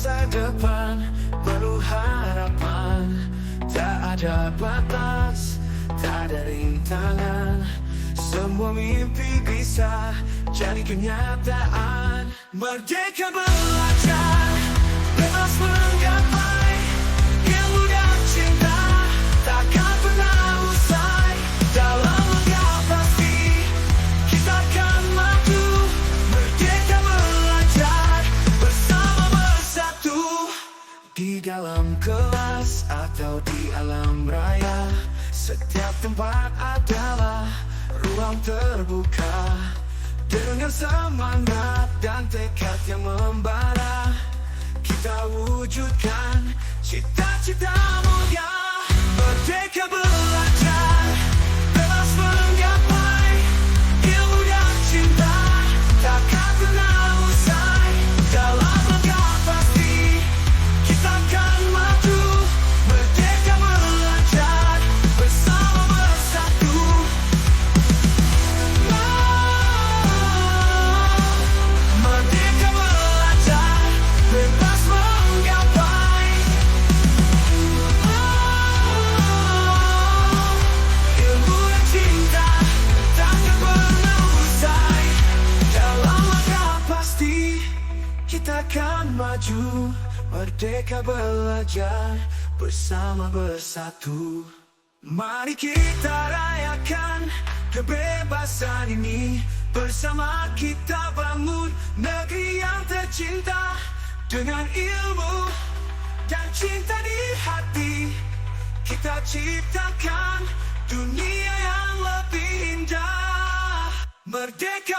masa depan penuh harapan. Tak ada batas, tak ada rintangan. Semua mimpi bisa jadi kenyataan. Merdeka belajar, bebas menggapai ilmu dan cinta, takkan pernah usai. Dalam langkah pasti kita akan maju. Merdeka belajar, bersama bersatu. Di dalam kelas atau di alam raya, setiap tempat adalah ruang terbuka. Dengan semangat dan tekad yang membara, kita wujudkan cita-cita mulia. Merdeka belajar, bebas menggapai ilmu dan cinta, takkan pernah usai. Dalam langkah pasti kita akan maju. Merdeka belajar, bersama bersatu. Merdeka belajar, bebas menggapai ilmu dan cinta, takkan pernah usai. Dalam langkah pasti kita akan maju. Merdeka belajar, bersama bersatu. Mari kita rayakan kebebasan ini. Bersama kita bangun negeri yang tercinta. Dengan ilmu dan cinta di hati, kita ciptakan dunia yang lebih indah. Merdeka